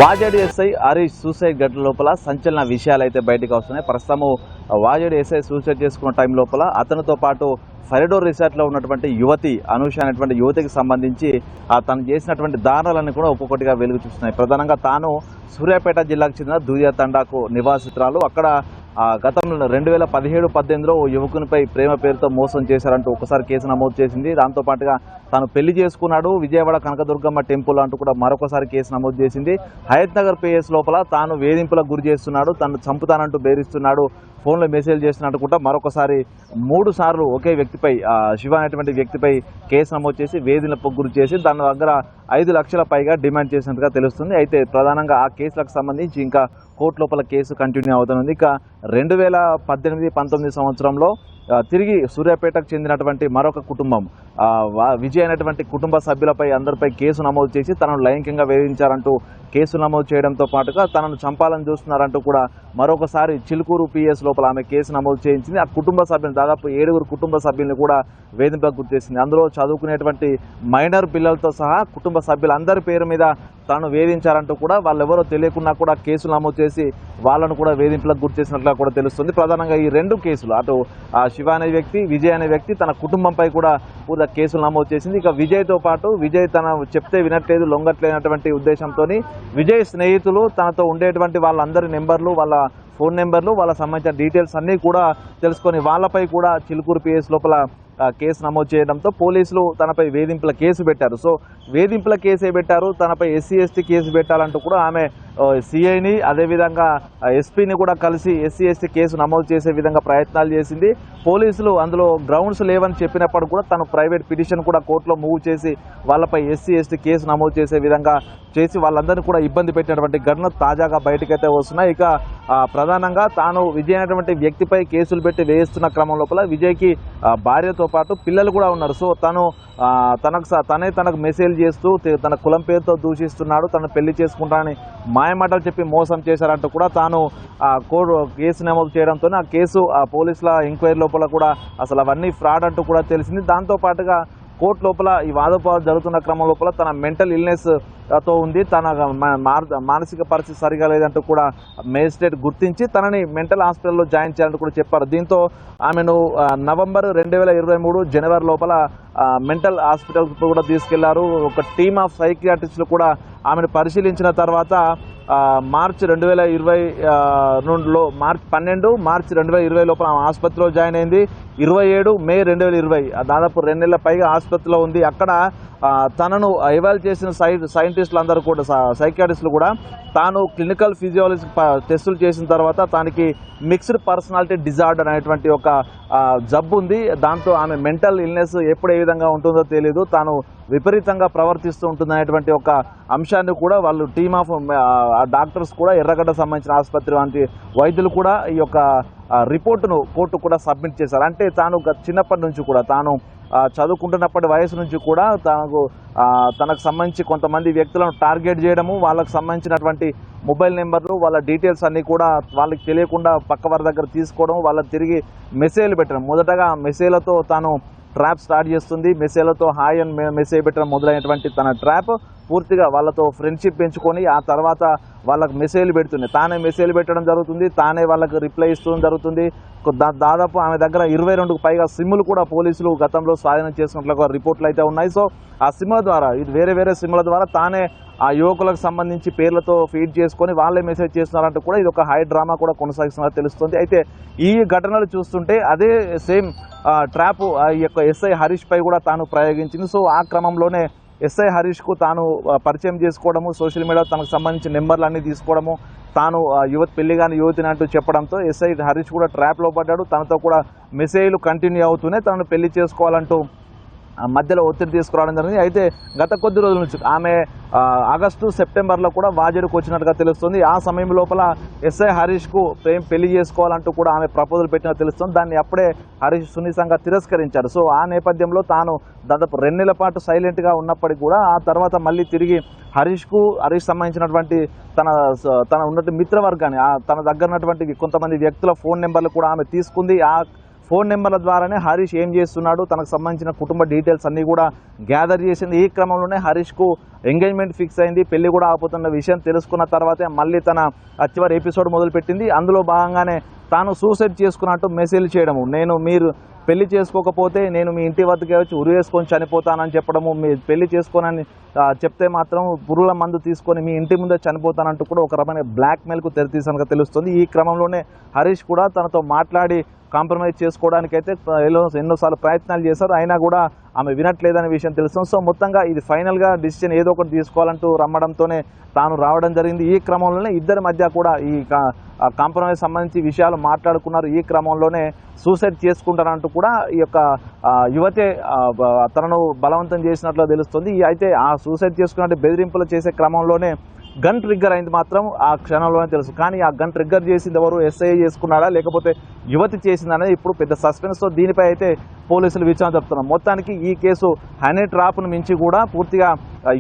Vajedu SI Harish suicide ఘటన లోపల సంచలన విషయాలు అయితే బయటకు వస్తున్నాయి. ప్రస్తుతము వాజేడు ఎస్ఐ సూసైడ్ చేసుకున్న టైం లోపల అతనితో పాటు ఫెరడోర్ రిసార్ట్లో ఉన్నటువంటి యువతి అనూష అనేటువంటి యువతికి సంబంధించి తను చేసినటువంటి దారుణాలన్నీ కూడా ఒక్కొక్కటిగా వెలుగు చూస్తున్నాయి. ప్రధానంగా తాను సూర్యాపేట జిల్లాకు చెందిన దూదియా తండాకు నివాసితురాలు. అక్కడ గతంలో 2017-18లో యువకునిపై ప్రేమ పేరుతో మోసం చేశారంటూ ఒకసారి కేసు నమోదు చేసింది. దాంతోపాటుగా తాను పెళ్లి చేసుకున్నాడు, విజయవాడ కనకదుర్గమ్మ టెంపుల్ అంటూ కూడా మరొకసారి కేసు నమోదు చేసింది. హయత్ నగర్ పిఎస్ లోపల తాను వేధింపులకు గురి చేస్తున్నాడు, తను చంపుతానంటూ బెదిరిస్తున్నాడు, ఫోన్లో మెసేజ్ చేస్తున్నట్టు కూడా మరొకసారి 3 సార్లు ఒకే వ్యక్తిపై శివ అనేటువంటి వ్యక్తిపై కేసు నమోదు చేసి వేధింపులకు గురి చేసి దాని దగ్గర 5 లక్షల పైగా డిమాండ్ చేసినట్టుగా తెలుస్తుంది. అయితే ప్రధానంగా ఆ కేసులకు సంబంధించి ఇంకా కోర్టు లోపల కేసు కంటిన్యూ అవుతుంది. ఇక 2018-19 సంవత్సరంలో తిరిగి సూర్యాపేటకు చెందినటువంటి మరొక కుటుంబం విజయ్ అనేటువంటి కుటుంబ సభ్యులపై అందరిపై కేసు నమోదు చేసి తనను లైంగికంగా వేధించారంటూ కేసు నమోదు చేయడంతో పాటుగా తనను చంపాలని చూస్తున్నారంటూ కూడా మరొకసారి చిలుకూరు పిఎస్ లోపల ఆమె కేసు నమోదు చేయించింది. ఆ కుటుంబ సభ్యులు దాదాపు 7 కుటుంబ సభ్యులను కూడా వేధింపులకు గురిచేసింది. అందులో చదువుకునేటువంటి మైనర్ పిల్లలతో సహా కుటుంబ సభ్యులందరి పేరు మీద తాను వేధించారంటూ కూడా వాళ్ళెవరో తెలియకున్నా కూడా కేసులు నమోదు చేసి వాళ్ళను కూడా వేధింపులకు గురి చేసినట్లుగా కూడా తెలుస్తుంది. ప్రధానంగా ఈ 2 కేసులు అటు శివ అనే వ్యక్తి, విజయ్ అనే వ్యక్తి తన కుటుంబంపై కూడా పూర్తిగా కేసులు నమోదు చేసింది. ఇక విజయ్తో పాటు విజయ్ తన చెప్తే వినట్లేదు, లొంగట్లేనటువంటి ఉద్దేశంతో విజయ్ స్నేహితులు తనతో ఉండేటువంటి వాళ్ళందరి నెంబర్లు, వాళ్ళ ఫోన్ నెంబర్లు, వాళ్ళ సంబంధించిన డీటెయిల్స్ అన్నీ కూడా తెలుసుకొని వాళ్ళపై కూడా చిలుకూరు పిఎస్ లోపల కేసు నమోదు చేయడంతో పోలీసులు తనపై వేధింపుల కేసు పెట్టారు. సో వేధింపుల కేసే పెట్టారు, తనపై SC/ST కేసు పెట్టాలంటూ కూడా ఆమె సిఐని అదేవిధంగా ఎస్పీని కూడా కలిసి SC/ST కేసు నమోదు చేసే విధంగా ప్రయత్నాలు చేసింది. పోలీసులు అందులో గ్రౌండ్స్ లేవని చెప్పినప్పుడు కూడా తను ప్రైవేట్ పిటిషన్ కూడా కోర్టులో మూవ్ చేసి వాళ్ళపై SC/ST కేసు నమోదు చేసే విధంగా చేసి వాళ్ళందరినీ కూడా ఇబ్బంది పెట్టినటువంటి ఘటన తాజాగా బయటకైతే వస్తున్నాయి. ఇక ప్రధానంగా తాను విజయ్ అనేటువంటి వ్యక్తిపై కేసులు పెట్టి వేయిస్తున్న క్రమం లోపల విజయ్కి భార్యతో పాటు పిల్లలు కూడా ఉన్నారు. సో తనకు మెసేజ్ చేస్తూ తన కులం పేరుతో దూషిస్తున్నాడు, తను పెళ్లి చేసుకుంటానని మాయమాటలు చెప్పి మోసం చేశారంటూ కూడా తాను కేసు నమోదు చేయడంతో ఆ కేసు పోలీసుల ఎంక్వైరీ లోపల కూడా అసలు అవన్నీ ఫ్రాడ్ అంటూ కూడా తెలిసింది. దాంతోపాటుగా కోర్టు లోపల ఈ వాదోపాదాలు జరుగుతున్న క్రమం లోపల తన మెంటల్ ఇల్నెస్ తో ఉంది, తన మానసిక పరిస్థితి సరిగా లేదంటూ కూడా మేజిస్ట్రేట్ గుర్తించి తనని మెంటల్ హాస్పిటల్లో జాయిన్ చేయాలంటూ కూడా చెప్పారు. దీంతో ఆమెను నవంబర్ 2023 జనవరి లోపల మెంటల్ హాస్పిటల్ కూడా తీసుకెళ్లారు. ఒక టీమ్ ఆఫ్ సైకియాట్రిస్టులు కూడా ఆమెను పరిశీలించిన తర్వాత మార్చ్ 2020లో మార్చి 12 మార్చి 2020 లోపల ఆమె ఆసుపత్రిలో జాయిన్ అయింది. 27 మే 2020 దాదాపు 2 నెలల పైగా ఆసుపత్రిలో ఉంది. అక్కడ తనను ఎవాల్వ్ చేసిన సైంటిస్టులు అందరూ కూడా సైకియాట్రిస్టులు కూడా తాను క్లినికల్ ఫిజియాలజీ టెస్టులు చేసిన తర్వాత తనకి మిక్స్డ్ పర్సనాలిటీ డిజార్డర్ అనేటువంటి ఒక జబ్బు ఉంది. దాంతో ఆమె మెంటల్ ఇల్నెస్ ఎప్పుడు ఏ విధంగా ఉంటుందో తెలియదు, తాను విపరీతంగా ప్రవర్తిస్తూ ఉంటుందనేటువంటి ఒక అంశాన్ని కూడా వాళ్ళు టీమ్ ఆఫ్ డాక్టర్స్ కూడా ఎర్రగడ్డ సంబంధించిన ఆసుపత్రి వంటి వైద్యులు కూడా ఈ యొక్క రిపోర్టును కోర్టు కూడా సబ్మిట్ చేశారు. అంటే తాను చిన్నప్పటి నుంచి కూడా తాను చదువుకుంటున్నప్పటి వయసు నుంచి కూడా తనకు సంబంధించి కొంతమంది వ్యక్తులను టార్గెట్ చేయడము, వాళ్ళకు సంబంధించినటువంటి మొబైల్ నెంబర్లు, వాళ్ళ డీటెయిల్స్ అన్నీ కూడా వాళ్ళకి తెలియకుండా పక్క వారి దగ్గర తీసుకోవడం, వాళ్ళకి తిరిగి మెసేజ్లు పెట్టడం. మొదటగా మెసేజ్లతో తాను ట్రాప్ స్టార్ట్ చేస్తుంది, మెసేజ్లతో హాయ్ అని మెసేజ్ పెట్టడం మొదలైనటువంటి తన ట్రాప్ పూర్తిగా వాళ్ళతో ఫ్రెండ్షిప్ పెంచుకొని ఆ తర్వాత వాళ్ళకు మెసేజ్లు పెడుతుంది, తానే మెసేజ్లు పెట్టడం జరుగుతుంది, తానే వాళ్ళకు రిప్లై ఇస్తూ జరుగుతుంది. దాదాపు ఆమె దగ్గర 22కు పైగా సిమ్ములు కూడా పోలీసులు గతంలో స్వాధీనం చేసినట్లుగా రిపోర్ట్లు అయితే ఉన్నాయి. సో ఆ సిమ్ల ద్వారా వేరే సిమ్ల ద్వారా తానే ఆ యువకులకు సంబంధించి పేర్లతో ఫీడ్ చేసుకొని వాళ్ళే మెసేజ్ చేస్తున్నారంటూ కూడా ఇది ఒక హై డ్రామా కూడా కొనసాగిస్తున్నట్టు తెలుస్తుంది. అయితే ఈ ఘటనలు చూస్తుంటే అదే సేమ్ ట్రాప్ ఈ యొక్క ఎస్ఐ హరీష్ పై కూడా తాను ప్రయోగించింది. సో ఆ క్రమంలోనే ఎస్ఐ హరీష్కు తాను పరిచయం చేసుకోవడము, సోషల్ మీడియా తనకు సంబంధించిన నెంబర్లు అన్నీ తీసుకోవడము, తాను పెళ్లి కాని యువతిని అంటూ చెప్పడంతో ఎస్ఐ హరీష్ కూడా ట్రాప్లో పడ్డాడు. తనతో కూడా మెసేజ్లు కంటిన్యూ అవుతూనే తనను పెళ్లి చేసుకోవాలంటూ మధ్యలో ఒత్తిడి తీసుకురావడం జరిగింది. అయితే గత కొద్ది రోజుల నుంచి ఆమె ఆగస్టు సెప్టెంబర్లో కూడా వాజేడుకు వచ్చినట్టుగా తెలుస్తుంది. ఆ సమయం లోపల ఎస్ఐ హరీష్కు పెళ్లి చేసుకోవాలంటూ కూడా ఆమె ప్రపోజల్ పెట్టినట్టు తెలుస్తుంది. దాన్ని అప్పుడే హరీష్ సున్నితంగా తిరస్కరించారు. సో ఆ నేపథ్యంలో తాను దాదాపు 2 నెలల పాటు సైలెంట్గా ఉన్నప్పటికీ కూడా ఆ తర్వాత మళ్ళీ తిరిగి హరీష్ సంబంధించినటువంటి తన ఉన్నటువంటి మిత్రవర్గాన్ని తన దగ్గర ఉన్నటువంటి కొంతమంది వ్యక్తుల ఫోన్ నెంబర్లు కూడా ఆమె తీసుకుంది. ఆ ఫోన్ నెంబర్ల ద్వారానే హరీష్ ఏం చేస్తున్నాడు, తనకు సంబంధించిన కుటుంబ డీటెయిల్స్ అన్నీ కూడా గ్యాదర్ చేసింది. ఈ క్రమంలోనే హరీష్కు ఎంగేజ్మెంట్ ఫిక్స్ అయింది, పెళ్లి కూడా ఆపుతున్న విషయం తెలుసుకున్న తర్వాతే మళ్ళీ తన చివరి ఎపిసోడ్ మొదలుపెట్టింది. అందులో భాగంగానే తాను సూసైడ్ చేసుకున్నట్టు మెసేజ్ చేయడము, మీరు పెళ్లి చేసుకోకపోతే నేను మీ ఇంటి వద్దకే వచ్చి ఉరి వేసుకొని చనిపోతానని చెప్పడము, మీ పెళ్లి చేసుకోనని చెప్తే మాత్రం పురుగుల మందు తీసుకొని మీ ఇంటి ముందే చనిపోతానంటూ కూడా ఒక రకమైన బ్లాక్మెయిల్కు తెరతీసినట్టుగా తెలుస్తుంది. ఈ క్రమంలోనే హరీష్ కూడా తనతో మాట్లాడి కాంప్రమైజ్ చేసుకోవడానికైతే ఎన్నోసార్లు ప్రయత్నాలు చేశారు, అయినా కూడా ఆమె వినట్లేదనే విషయం తెలుస్తుంది. సో మొత్తంగా ఇది ఫైనల్గా డిసిషన్ ఏదో ఒకటి తీసుకోవాలంటూ రమ్మడంతోనే తాను రావడం జరిగింది. ఈ క్రమంలోనే ఇద్దరి మధ్య కూడా ఈ కాంప్రమైజ్ సంబంధించి విషయాలు మాట్లాడుకున్నారు. ఈ క్రమంలోనే సూసైడ్ చేసుకుంటారంటూ కూడా ఈ యొక్క యువతే తనను బలవంతం చేసినట్లు తెలుస్తుంది. అయితే ఆ సూసైడ్ చేసుకున్నట్టు బెదిరింపులు చేసే క్రమంలోనే గన్ ట్రిగ్గర్ అయింది మాత్రం ఆ క్షణంలోనే తెలుసు. కానీ ఆ గన్ ట్రిగ్గర్ చేసింది ఎవరు, ఎస్ఐ చేసుకున్నాడా లేకపోతే యువతి చేసిందనేది ఇప్పుడు పెద్ద సస్పెన్స్తో దీనిపై అయితే పోలీసులు విచారణ జరుపుతున్నారు. మొత్తానికి ఈ కేసు హనీ ట్రాప్ను మించి కూడా పూర్తిగా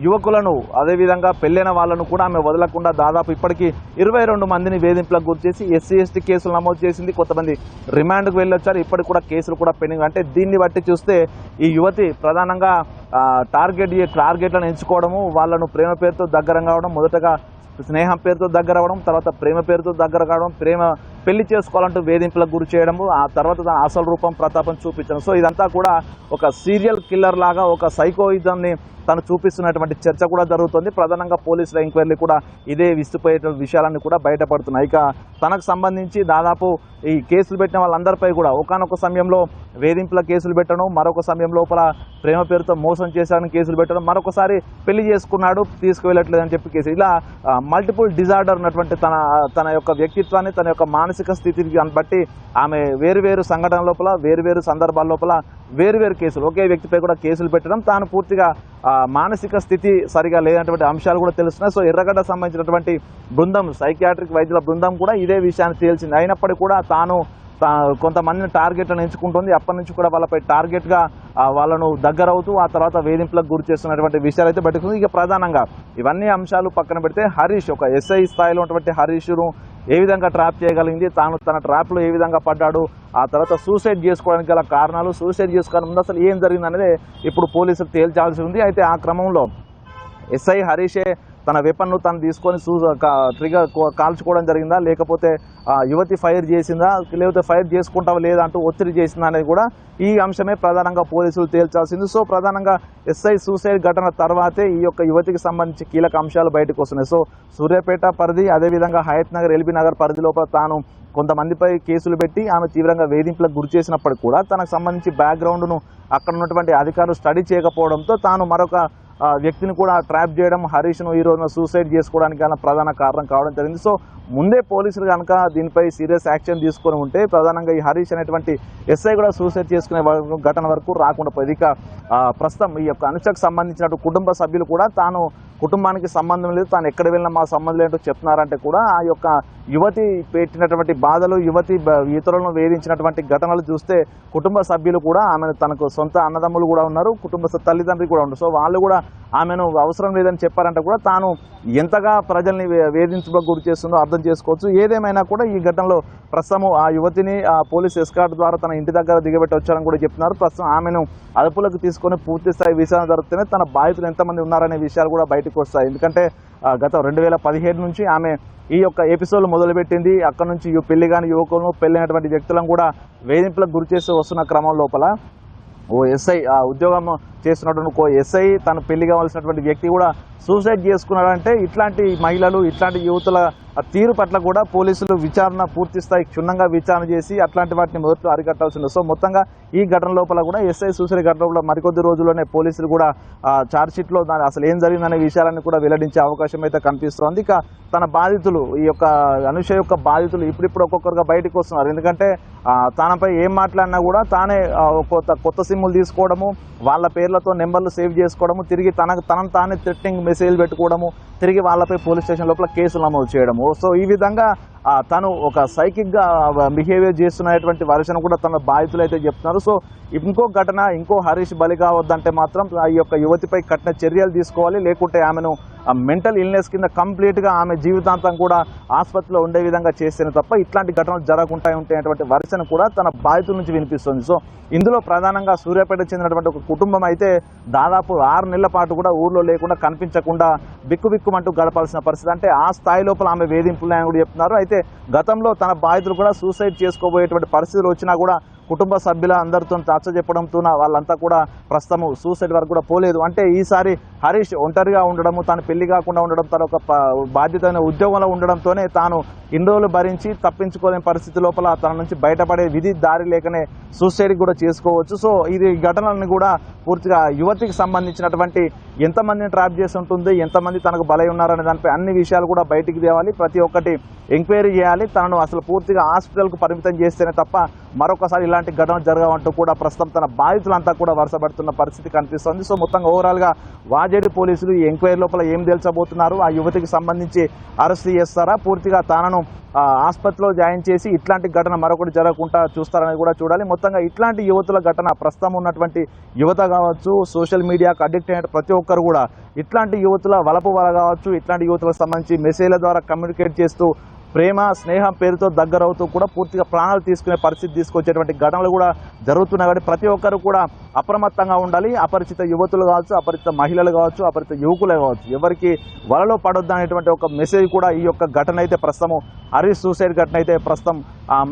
యువకులను అదేవిధంగా పెళ్ళైన వాళ్ళను కూడా ఆమె వదలకుండా దాదాపు ఇప్పటికీ 22 మందిని వేధింపులకు గురిచేసి ఎస్సీ ఎస్టీ కేసులు నమోదు చేసింది. కొంతమంది రిమాండ్కు వెళ్ళొచ్చారు, ఇప్పటికి కూడా కేసులు కూడా పెండింగ్. అంటే దీన్ని బట్టి చూస్తే ఈ యువతి ప్రధానంగా టార్గెట్లను ఎంచుకోవడము, వాళ్ళను ప్రేమ పేరుతో దగ్గర కావడం, మొదటగా స్నేహం పేరుతో దగ్గర అవ్వడం, తర్వాత ప్రేమ పేరుతో దగ్గర కావడం, పెళ్లి చేసుకోవాలంటూ వేధింపులకు గురి చేయడము, ఆ తర్వాత తన అసలు రూపం ప్రతాపం చూపించడం. సో ఇదంతా కూడా ఒక సీరియల్ కిల్లర్ లాగా ఒక సైకోయిజంని తను చూపిస్తున్నటువంటి చర్చ కూడా జరుగుతుంది. ప్రధానంగా పోలీసుల ఎంక్వైరీ కూడా ఇదే విస్తుపోయేటువంటి విషయాలన్నీ కూడా బయటపడుతున్నాయి. ఇక తనకు సంబంధించి దాదాపు ఈ కేసులు పెట్టిన వాళ్ళందరిపై కూడా ఒకానొక సమయంలో వేధింపుల కేసులు పెట్టడం, మరొక సమయం లోపల ప్రేమ పేరుతో మోసం చేశాడని కేసులు పెట్టడం, మరొకసారి పెళ్లి చేసుకున్నాడు తీసుకువెళ్ళట్లేదని చెప్పి కేసు, ఇలా మల్టిపుల్ డిజార్డర్ ఉన్నటువంటి తన యొక్క వ్యక్తిత్వాన్ని, తన యొక్క మానసిక స్థితిని బట్టి ఆమె వేరువేరు సంఘటనల లోపల, వేరువేరు సందర్భాల లోపల వేరువేరు కేసులు, ఒకే వ్యక్తిపై కూడా కేసులు పెట్టడం, తాను పూర్తిగా మానసిక స్థితి సరిగా లేనటువంటి అంశాలు కూడా తెలుస్తున్నాయి. సో ఎర్రగడ్డ సంబంధించినటువంటి బృందం, సైకియాట్రిక్ వైద్యుల బృందం కూడా ఇదే విషయాన్ని తేల్చింది. అయినప్పటికీ కూడా తాను కొంతమందిని టార్గెట్లను ఎంచుకుంటుంది. అప్పటి నుంచి కూడా వాళ్ళపై టార్గెట్గా వాళ్ళను దగ్గర అవుతూ ఆ తర్వాత వేధింపులకు గురి చేస్తున్నటువంటి విషయాలు అయితే బయటకు. ఇక ప్రధానంగా ఇవన్నీ అంశాలు పక్కన పెడితే హరీష్, ఒక ఎస్ఐ స్థాయిలో ఉన్నటువంటి హరీష్ను ఏ విధంగా ట్రాప్ చేయగలిగింది, తన ట్రాప్లో ఏ విధంగా పడ్డాడు, ఆ తర్వాత సూసైడ్ చేసుకోవడానికి గల కారణాలు, సూసైడ్ చేసుకోవడం ముందు అసలు ఏం జరిగింది అనేది ఇప్పుడు పోలీసులు తేల్చాల్సి ఉంది. అయితే ఆ క్రమంలో ఎస్ఐ హరీషే తన వెపన్ను తను తీసుకొని ట్రిగర్ కాల్చుకోవడం జరిగిందా, లేకపోతే యువతి ఫైర్ చేసిందా, లేకపోతే ఫైర్ చేసుకుంటావా లేదా అంటూ ఒత్తిడి చేసిందా అనేది కూడా ఈ అంశమే ప్రధానంగా పోలీసులు తేల్చాల్సింది. సో ప్రధానంగా ఎస్ఐ సూసైడ్ ఘటన తర్వాతే ఈ యొక్క యువతికి సంబంధించి కీలక అంశాలు బయటకు వస్తున్నాయి. సో సూర్యాపేట పరిధి, అదేవిధంగా హయత్ నగర్, ఎల్బీ నగర్ పరిధి లోపల తాను కొంతమందిపై కేసులు పెట్టి ఆమె తీవ్రంగా వేధింపులకు గురి చేసినప్పటికీ కూడా తనకు సంబంధించి బ్యాక్గ్రౌండ్ను అక్కడ ఉన్నటువంటి అధికారులు స్టడీ చేయకపోవడంతో తాను మరొక వ్యక్తిని కూడా ట్రాప్ చేయడం, హరీష్ను ఈ రోజున సూసైడ్ చేసుకోవడానికి గల ప్రధాన కారణం కావడం జరిగింది. సో ముందే పోలీసులు కనుక దీనిపై సీరియస్ యాక్షన్ తీసుకొని ఉంటే ప్రధానంగా ఈ హరీష్ అనేటువంటి ఎస్ఐ కూడా సూసైడ్ చేసుకునే ఘటన వరకు రాకుండా పోయింది. ఇక ప్రస్తుతం ఈ యొక్క అనుషకు సంబంధించిన కుటుంబ సభ్యులు కూడా తాను కుటుంబానికి సంబంధం లేదు, తాను ఎక్కడ వెళ్ళినా మా సంబంధం లేదో చెప్తున్నారంటే కూడా ఆ యొక్క యువతి పెట్టినటువంటి బాధలు, యువతి ఇతరులను వేధించినటువంటి ఘటనలు చూస్తే కుటుంబ సభ్యులు కూడా ఆమెను, తనకు సొంత అన్నదమ్ములు కూడా ఉన్నారు, కుటుంబ తల్లిదండ్రులు కూడా ఉన్నారు, సో వాళ్ళు కూడా ఆమెను అవసరం లేదని చెప్పారంటే కూడా తాను ఎంతగా ప్రజల్ని వేధించడానికి గురి చేస్తుందో అర్థం చేసుకోవచ్చు. ఏదేమైనా కూడా ఈ ఘటనలో ప్రస్తుతం ఆ యువతిని పోలీస్ ఎస్కార్ట్ ద్వారా తన ఇంటి దగ్గర దిగబెట్టి వచ్చారని కూడా చెప్తున్నారు. ప్రస్తుతం ఆమెను అదుపులోకి తీసుకొని పూర్తి స్థాయి విచారణ జరుగుతూనే తన బాధితులు ఎంతమంది ఉన్నారనే విషయాలు కూడా బయటకు వస్తాయి. ఎందుకంటే గత 2017 నుంచి ఆమె ఈ యొక్క ఎపిసోడ్ మొదలుపెట్టింది. అక్కడ నుంచి పెళ్లి కాని యువకులను, పెళ్ళైనటువంటి వ్యక్తులను కూడా వేధింపులకు గురి చేస్తూ వస్తున్న క్రమం లోపల ఓ ఎస్ఐ ఉద్యోగం చేస్తున్నటువంటి ఎస్ఐ తను పెళ్లి కావాల్సినటువంటి వ్యక్తి కూడా సూసైడ్ చేసుకున్నాడంటే ఇట్లాంటి మహిళలు, ఇట్లాంటి యువతుల తీరు పట్ల కూడా పోలీసులు విచారణ పూర్తి స్థాయి క్షుణ్ణంగా విచారణ చేసి అట్లాంటి వాటిని మొదట్లో అరికట్టాల్సింది. సో మొత్తంగా ఈ ఘటన లోపల కూడా ఎస్ఐ సూసైడ్ ఘటన కూడా మరికొద్ది రోజుల్లోనే పోలీసులు కూడా ఛార్జ్షీట్లో అసలు ఏం జరిగిందనే విషయాలను కూడా వెల్లడించే అవకాశం అయితే కనిపిస్తోంది. ఇక తన బాధితులు, ఈ యొక్క అనుష యొక్క బాధితులు ఇప్పుడిప్పుడు ఒక్కొక్కరుగా బయటకు వస్తున్నారు. ఎందుకంటే తనపై ఏం మాట్లాడినా కూడా తానే కొత్త సిమ్ములు తీసుకోవడము, వాళ్ళ పేర్లతో నెంబర్లు సేవ్ చేసుకోవడము, తిరిగి తనను తానే థ్రెటనింగ్ మెసేజ్ పెట్టుకోవడము, తిరిగి వాళ్ళపై పోలీస్ స్టేషన్ లోపల కేసులు నమోదు చేయడము. సో ఈ విధంగా తను ఒక సైకిక్గా బిహేవియర్ చేస్తున్నటువంటి వర్షన్ కూడా తన బాధితులు అయితే చెప్తున్నారు. సో ఇంకో ఘటన, ఇంకో హరీష్ బలి కావద్దంటే మాత్రం ఈ యొక్క యువతిపై కఠిన చర్యలు తీసుకోవాలి, లేకుంటే ఆమెను మెంటల్ ఇల్నెస్ కింద కంప్లీట్గా ఆమె జీవితాంతం కూడా ఆసుపత్రిలో ఉండే విధంగా చేస్తేనే తప్ప ఇట్లాంటి ఘటనలు జరగకుండా ఉంటాయనేటువంటి వర్షను కూడా తన బాధితుల నుంచి వినిపిస్తుంది. సో ఇందులో ప్రధానంగా సూర్యాపేట చెందినటువంటి ఒక కుటుంబం అయితే దాదాపు 6 నెలల పాటు కూడా ఊర్లో లేకుండా కనిపించకుండా బిక్కుబిక్కుమంటూ గడపాల్సిన పరిస్థితి. అంటే ఆ స్థాయి లోపల ఆమె వేధింపులని కూడా చెప్తున్నారు. అయితే గతంలో తన బాధితులు కూడా సూసైడ్ చేసుకోబోయేటువంటి పరిస్థితులు వచ్చినా కూడా కుటుంబ సభ్యుల అందరితో చర్చ చెప్పడంతో వాళ్ళంతా కూడా ప్రస్తుతం సూసైడ్ వరకు కూడా పోలేదు. అంటే ఈసారి హరీష్ ఒంటరిగా ఉండడము, తాను పెళ్లి కాకుండా ఉండడం, తన ఒక బాధ్యతమైన ఉద్యోగంలో ఉండడంతోనే తాను ఇన్ని రోజులు భరించి తప్పించుకోలేని పరిస్థితి లోపల తన నుంచి బయటపడే విధి దారి లేకనే సూసైడ్ కూడా చేసుకోవచ్చు. సో ఇది ఘటనలను కూడా పూర్తిగా యువతికి సంబంధించినటువంటి ఎంతమందిని ట్రాప్ చేసి ఉంటుంది, ఎంతమంది తనకు బలై ఉన్నారనే దానిపై అన్ని విషయాలు కూడా బయటికి తేవాలి. ప్రతి ఒక్కటి ఎంక్వైరీ చేయాలి. తనను అసలు పూర్తిగా హాస్పిటల్కు పరిమితం చేస్తేనే తప్ప మరొకసారి ఇలాంటి ఘటనలు జరగవంటూ కూడా ప్రస్తుతం తన బాధితులంతా కూడా వరుసపడుతున్న పరిస్థితి కనిపిస్తుంది. సో మొత్తంగా ఓవరాల్గా వాజేడు పోలీసులు ఈ ఎంక్వైరీ లోపల ఏం తేల్చబోతున్నారు, ఆ యువతికి సంబంధించి అరెస్ట్ చేస్తారా, పూర్తిగా తానను ఆసుపత్రిలో జాయిన్ చేసి ఇట్లాంటి ఘటన మరొకటి జరగకుండా చూస్తారని కూడా చూడాలి. మొత్తంగా ఇట్లాంటి యువతుల ఘటన ప్రస్తుతం ఉన్నటువంటి యువత కావచ్చు, సోషల్ మీడియాకు అడిక్ట్ అయిన ప్రతి ఒక్కరు కూడా ఇట్లాంటి యువతుల వలపు వల కావచ్చు, ఇట్లాంటి యువతులకు సంబంధించి మెసేజ్ల ద్వారా కమ్యూనికేట్ చేస్తూ ప్రేమ స్నేహం పేరుతో దగ్గరవుతూ కూడా పూర్తిగా ప్రాణాలు తీసుకునే పరిస్థితి తీసుకొచ్చేటువంటి ఘటనలు కూడా జరుగుతున్నాయి. కాబట్టి ప్రతి ఒక్కరు కూడా అప్రమత్తంగా ఉండాలి. అపరిచిత యువతులు కావచ్చు, అపరిచిత మహిళలు కావచ్చు, అపరిచిత యువకులే కావచ్చు, ఎవరికి వలలో పడొద్దు అనేటువంటి ఒక మెసేజ్ కూడా ఈ యొక్క ఘటన అయితే ప్రస్తుతం హరీష్ సూసైడ్ ఘటన అయితే ప్రస్తుతం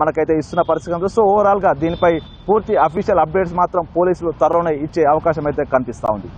మనకైతే ఇస్తున్న పరిస్థితి. సో ఓవరాల్గా దీనిపై పూర్తి అఫీషియల్ అప్డేట్స్ మాత్రం పోలీసులు త్వరలోనే ఇచ్చే అవకాశం అయితే కనిపిస్తూ ఉంది.